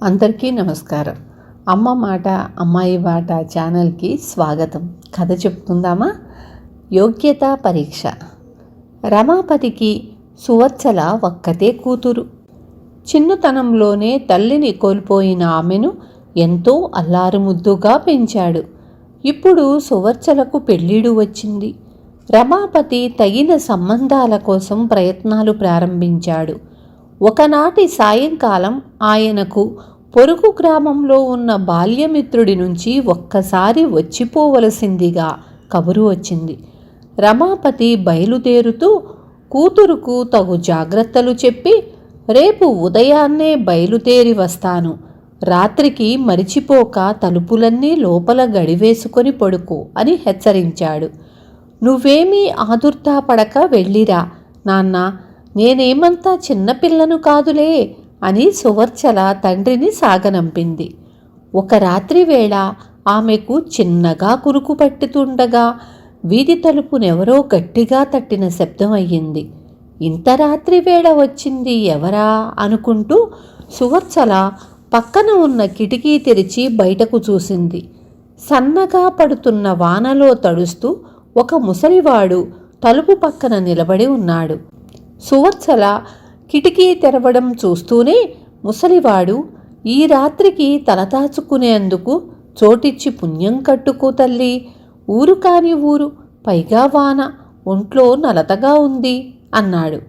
అందరికీ నమస్కారం. అమ్మ మాట అమ్మాయి బాట ఛానల్కి స్వాగతం. కథ చెప్తుందామా? యోగ్యతా పరీక్ష. రమాపతికి సువత్సల ఒక్కతే కూతురు. చిన్నతనంలోనే తల్లిని కోల్పోయిన ఆమెను ఎంతో అల్లారుముద్దుగా పెంచాడు. ఇప్పుడు సువత్సలకు పెళ్ళిడు వచ్చింది. రమాపతి తగిన సంబంధాల కోసం ప్రయత్నాలు ప్రారంభించాడు. ఒకనాటి సాయంకాలం ఆయనకు పొరుగు గ్రామంలో ఉన్న బాల్యమిత్రుడి నుంచి ఒక్కసారి వచ్చిపోవలసిందిగా కబురు వచ్చింది. రమాపతి బయలుదేరుతూ కూతురుకు తగు జాగ్రత్తలు చెప్పి, రేపు ఉదయాన్నే బయలుదేరి వస్తాను, రాత్రికి మరిచిపోక తలుపులన్నీ లోపల గడివేసుకొని పడుకో అని హెచ్చరించాడు. నువ్వేమీ ఆదుర్దాపడక వెళ్ళిరా నాన్న, నేనేమంతా చిన్నపిల్లను కాదులే అని సువర్చల తండ్రిని సాగనంపింది. ఒక రాత్రి వేళ ఆమెకు చిన్నగా కురుకు పట్టుతుండగా వీధి తలుపునెవరో గట్టిగా తట్టిన శబ్దం అయ్యింది. ఇంత రాత్రి వేళ వచ్చింది ఎవరా అనుకుంటూ సువర్చల పక్కన ఉన్న కిటికీ తెరిచి బయటకు చూసింది. సన్నగా పడుతున్న వానలో తడుస్తూ ఒక ముసలివాడు తలుపు పక్కన నిలబడి ఉన్నాడు. సువత్సల కిటికీ తెరవడం చూస్తూనే ముసలివాడు, ఈ రాత్రికి తలదాచుకునేందుకు చోటిచ్చి పుణ్యం కట్టుకో తల్లి, ఊరు కాని ఊరు, పైగా వాన, ఒంట్లో నలతగా ఉంది అన్నాడు.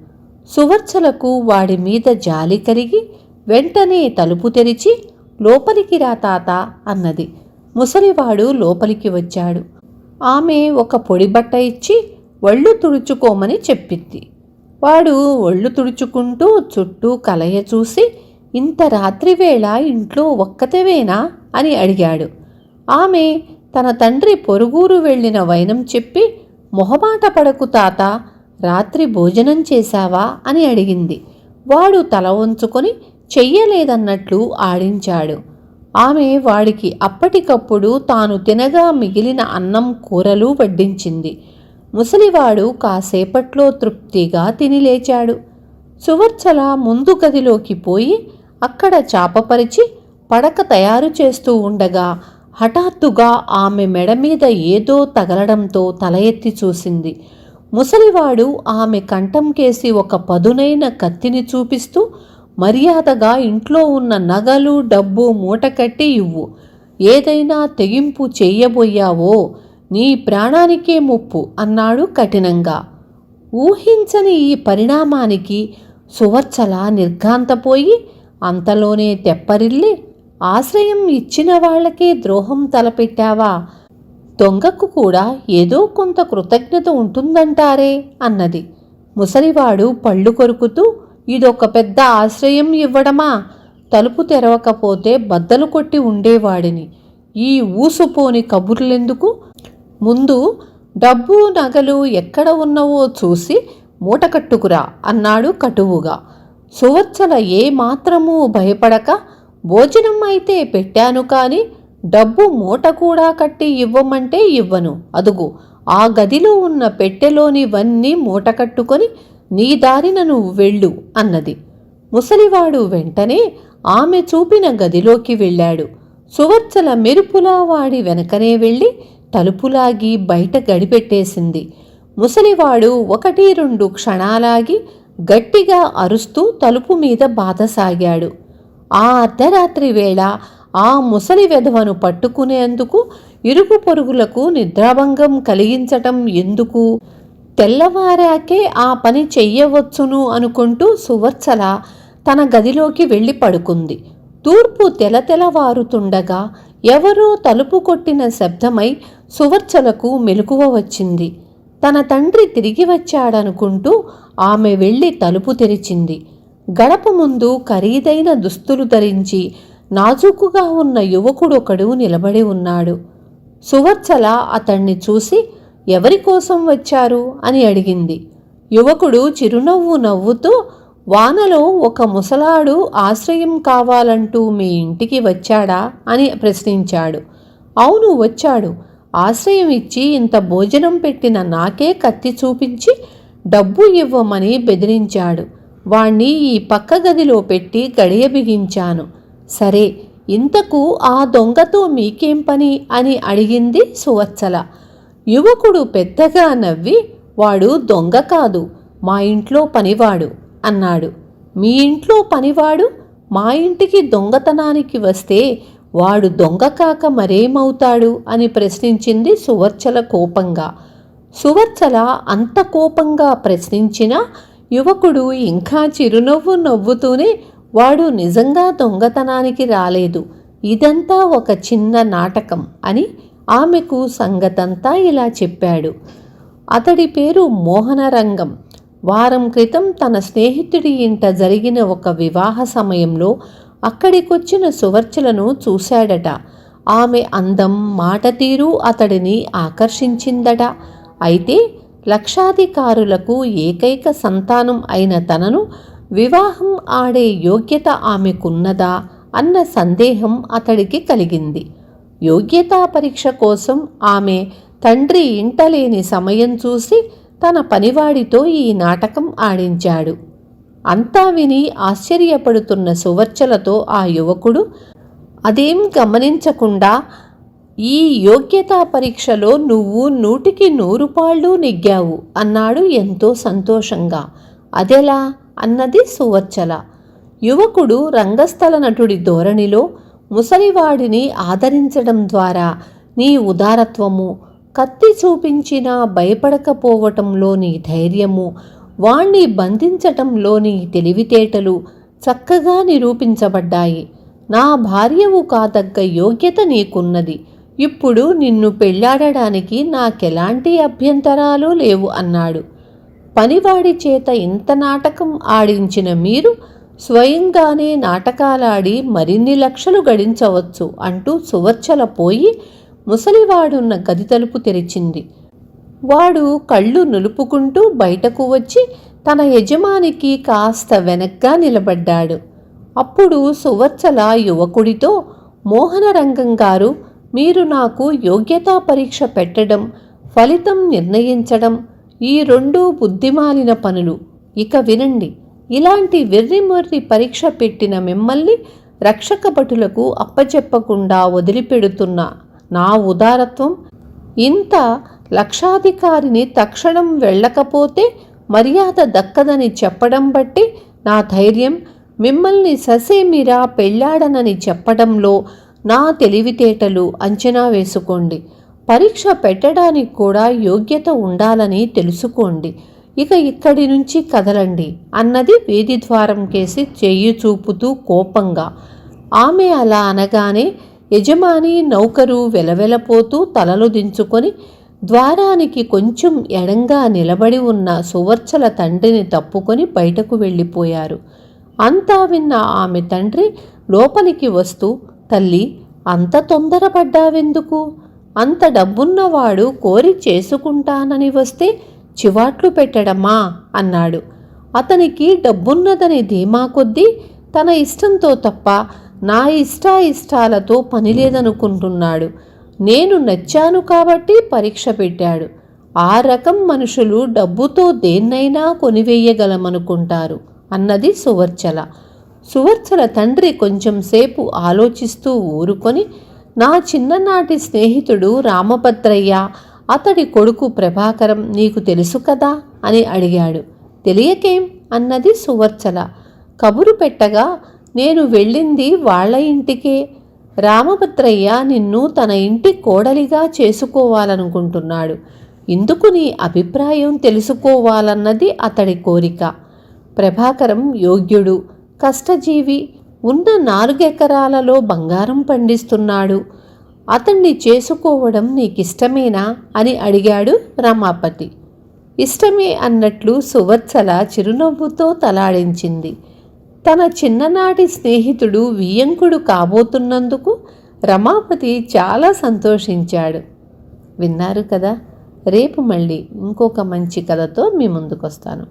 సువత్సలకు వాడి మీద జాలి కలిగి వెంటనే తలుపు తెరిచి, లోపలికి రా తాత అన్నది. ముసలివాడు లోపలికి వచ్చాడు. ఆమె ఒక పొడి బట్ట ఇచ్చి ఒళ్ళు తుడుచుకోమని చెప్పింది. వాడు ఒళ్ళు తుడుచుకుంటూ చుట్టూ కలయ చూసి, ఇంత రాత్రివేళ ఇంట్లో ఒక్కతేవేనా అని అడిగాడు. ఆమె తన తండ్రి పొరుగురు వెళ్ళిన వైనం చెప్పి, మొహమాట పడకు తాత, రాత్రి భోజనం చేశావా అని అడిగింది. వాడు తల వంచుకొని చెయ్యలేదన్నట్లు ఆడించాడు. ఆమె వాడికి అప్పటికప్పుడు తాను తినగా మిగిలిన అన్నం కూరలు వడ్డించింది. ముసలివాడు కాసేపట్లో తృప్తిగా తిని లేచాడు. సువర్చల ముందు గదిలోకి పోయి అక్కడ చాపపరిచి పడక తయారు చేస్తూ ఉండగా హఠాత్తుగా ఆమె మెడ మీద ఏదో తగలడంతో తల ఎత్తి చూసింది. ముసలివాడు ఆమె కంఠం కేసి ఒక పదునైన కత్తిని చూపిస్తూ, మర్యాదగా ఇంట్లో ఉన్న నగలు డబ్బు మూటకట్టి ఇవ్వు, ఏదైనా తెగింపు చెయ్యబోయావో నీ ప్రాణానికే ముప్పు అన్నాడు కఠినంగా. ఊహించని ఈ పరిణామానికి సువర్చల నిర్ఘాంతపోయి అంతలోనే తెప్పరిల్లి, ఆశ్రయం ఇచ్చిన వాళ్లకే ద్రోహం తలపెట్టావా, దొంగకు కూడా ఏదో కొంత కృతజ్ఞత ఉంటుందంటారే అన్నది. ముసలివాడు పళ్ళు కొరుకుతూ, ఇదొక పెద్ద ఆశ్రయం ఇవ్వడమా, తలుపు తెరవకపోతే బద్దలు కొట్టి ఉండేవాడిని, ఈ ఊసుపోని కబుర్లెందుకు, ముందు డబ్బు నగలు ఎక్కడ ఉన్నవో చూసి మూటకట్టుకురా అన్నాడు కటువుగా. సువత్సల ఏమాత్రమూ భయపడక, భోజనం అయితే పెట్టాను కానీ డబ్బు మూట కూడా కట్టి ఇవ్వమంటే ఇవ్వను, అదుగు ఆ గదిలో ఉన్న పెట్టెలోనివన్నీ మూట కట్టుకొని నీ దారిన నువ్వు వెళ్ళు అన్నది. ముసలివాడు వెంటనే ఆమె చూపిన గదిలోకి వెళ్ళాడు. సువర్చల మెరుపులా వాడి వెనకనే వెళ్ళి తలుపులాగి బయట గడిపెట్టేసింది. ముసలివాడు 1-2 క్షణాలాగి గట్టిగా అరుస్తూ తలుపు మీద బాధసాగాడు. ఆ అర్ధరాత్రి వేళ ఆ ముసలి వెధవను పట్టుకునేందుకు ఇరుగు పొరుగులకు నిద్రాభంగం కలిగించటం ఎందుకు, తెల్లవారాకే ఆ పని చెయ్యవచ్చును అనుకుంటూ సువర్చల తన గదిలోకి వెళ్ళి పడుకుంది. తూర్పు తెలతెలవారుతుండగా ఎవరో తలుపు కొట్టిన శబ్దమై సువర్చలకు మెలకువ వచ్చింది. తన తండ్రి తిరిగి వచ్చాడనుకుంటూ ఆమె వెళ్ళి తలుపు తెరిచింది. గడప ముందు ఖరీదైన దుస్తులు ధరించి నాజూకుగా ఉన్న యువకుడొకడు నిలబడి ఉన్నాడు. సువర్చల అతణ్ణి చూసి, ఎవరి కోసం వచ్చారు అని అడిగింది. యువకుడు చిరునవ్వు నవ్వుతూ, వానలో ఒక ముసలాడు ఆశ్రయం కావాలంటూ మీ ఇంటికి వచ్చాడా అని ప్రశ్నించాడు. అవును వచ్చాడు, ఆశ్రయం ఇచ్చి ఇంత భోజనం పెట్టిన నాకే కత్తి చూపించి డబ్బు ఇవ్వమని బెదిరించాడు. వాణ్ణి ఈ పక్క గదిలో పెట్టి గడియ బిగించాను. సరే, ఇంతకు ఆ దొంగతో మీకేం పని అని అడిగింది సువత్సల. యువకుడు పెద్దగా నవ్వి, వాడు దొంగ కాదు, మా ఇంట్లో పనివాడు అన్నాడు. మీ ఇంట్లో పనివాడు మా ఇంటికి దొంగతనానికి వస్తే వాడు దొంగ కాక మరేమవుతాడు అని ప్రశ్నించింది సువత్సల కోపంగా. సువత్సల అంత కోపంగా ప్రశ్నించినా యువకుడు ఇంకా చిరునవ్వు నవ్వుతూనే, వాడు నిజంగా దొంగతనానికి రాలేదు, ఇదంతా ఒక చిన్న నాటకం అని ఆమెకు సంగతంతా ఇలా చెప్పాడు. అతడి పేరు మోహనరంగం. వారం క్రితం తన స్నేహితుడి ఇంట జరిగిన ఒక వివాహ సమయంలో అక్కడికొచ్చిన సువర్చలను చూశాడట. ఆమె అందం, మాట తీరు అతడిని ఆకర్షించిందట. అయితే లక్షాధికారులకు ఏకైక సంతానం అయిన తనను వివాహం ఆడే యోగ్యత ఆమెకున్నదా అన్న సందేహం అతడికి కలిగింది. యోగ్యతా పరీక్ష కోసం ఆమె తండ్రి ఇంటలేని సమయం చూసి తన పనివాడితో ఈ నాటకం ఆడించాడు. అంతా విని ఆశ్చర్యపడుతున్న సువర్చలతో ఆ యువకుడు అదేం గమనించకుండా, ఈ యోగ్యతా పరీక్షలో నువ్వు 100కి 100 పాళ్ళు నెగ్గావు అన్నాడు ఎంతో సంతోషంగా. అదెలా అన్నది సువర్చల. యువకుడు రంగస్థల నటుడి ధోరణిలో ముసలివాడిని ఆదరించడం ద్వారా నీ ఉదారత్వము, కత్తి చూపించినా భయపడకపోవటంలోని ధైర్యము, వాణ్ణి బంధించటంలోని తెలివితేటలు చక్కగా నిరూపించబడ్డాయి. నా భార్యవు కాదగ్గ యోగ్యత నీకున్నది. ఇప్పుడు నిన్ను పెళ్లాడడానికి నాకెలాంటి అభ్యంతరాలు లేవు అన్నాడు. పనివాడి చేత ఇంత నాటకం ఆడించిన మీరు స్వయంగానే నాటకాలాడి మరిన్ని లక్షలు గడించవచ్చు అంటూ సువర్చల పోయి ముసలివాడున్న గది తలుపు తెరిచింది. వాడు కళ్ళు నులుపుకుంటూ బయటకు వచ్చి తన యజమానికి కాస్త వెనక్గా నిలబడ్డాడు. అప్పుడు సువర్చల యువకుడితో, మోహనరంగం గారు, మీరు నాకు యోగ్యతా పరీక్ష పెట్టడం, ఫలితం నిర్ణయించడం ఈ 2 బుద్ధిమాలిన పనులు. ఇక వినండి, ఇలాంటి వెర్రిమొర్రి పరీక్ష పెట్టిన మిమ్మల్ని రక్షక భటులకు అప్పచెప్పకుండా వదిలిపెడుతున్న నా ఉదారత్వం, ఇంత లక్షాధికారిని తక్షణం వెళ్ళకపోతే మర్యాద దక్కదని చెప్పడం బట్టి నా ధైర్యం, మిమ్మల్ని ససేమిరా పెళ్లాడనని చెప్పడంలో నా తెలివితేటలు అంచనా వేసుకోండి. పరీక్ష పెట్టడానికి కూడా యోగ్యత ఉండాలని తెలుసుకోండి. ఇక ఇక్కడి నుంచి కదలండి అన్నది వేది ద్వారం కేసి చెయ్యి చూపుతూ కోపంగా. ఆమె అలా అనగానే యజమాని, నౌకరు వెలవెలపోతూ తలలు దించుకొని ద్వారానికి కొంచెం ఎడంగా నిలబడి ఉన్న సువర్చల తండ్రిని తప్పుకొని బయటకు వెళ్ళిపోయారు. అంతా విన్న ఆమె తండ్రి లోపలికి వస్తూ, తల్లి, అంత తొందరపడ్డావెందుకు? అంత డబ్బున్నవాడు కోరి చేసుకుంటానని వస్తే చివాట్లు పెట్టడమా అన్నాడు. అతనికి డబ్బున్నదని ధీమా కొద్దీ తన ఇష్టంతో తప్ప నా ఇష్టాలతో పని లేదనుకుంటున్నాడు. నేను నచ్చాను కాబట్టి పరీక్ష పెట్టాడు. ఆ రకం మనుషులు డబ్బుతో దేన్నైనా కొనివేయగలమనుకుంటారు అన్నది సువర్చల. సువర్చల తండ్రి కొంచెం సేపు ఆలోచిస్తూ ఊరుకొని, నా చిన్ననాటి స్నేహితుడు రామభద్రయ్య, అతడి కొడుకు ప్రభాకరం నీకు తెలుసు కదా అని అడిగాడు. తెలియకేం అన్నది సువర్చల. కబురు పెట్టగా నేను వెళ్ళింది వాళ్ళ ఇంటికే. రామభద్రయ్య నిన్ను తన ఇంటి కోడలిగా చేసుకోవాలనుకుంటున్నాడు. ఇందుకు నీ అభిప్రాయం తెలుసుకోవాలన్నది అతడి కోరిక. ప్రభాకరం యోగ్యుడు, కష్టజీవి, ఉన్న 4 ఎకరాలలో బంగారం పండిస్తున్నాడు. అతన్ని చేసుకోవడం నీకిష్టమేనా అని అడిగాడు రమాపతి. ఇష్టమే అన్నట్లు సువర్చల చిరునవ్వుతో తలాడించింది. తన చిన్ననాటి స్నేహితుడు వియ్యంకుడు కాబోతున్నందుకు రమాపతి చాలా సంతోషించాడు. విన్నారు కదా. రేపు మళ్ళీ ఇంకొక మంచి కథతో మీ ముందుకొస్తాను.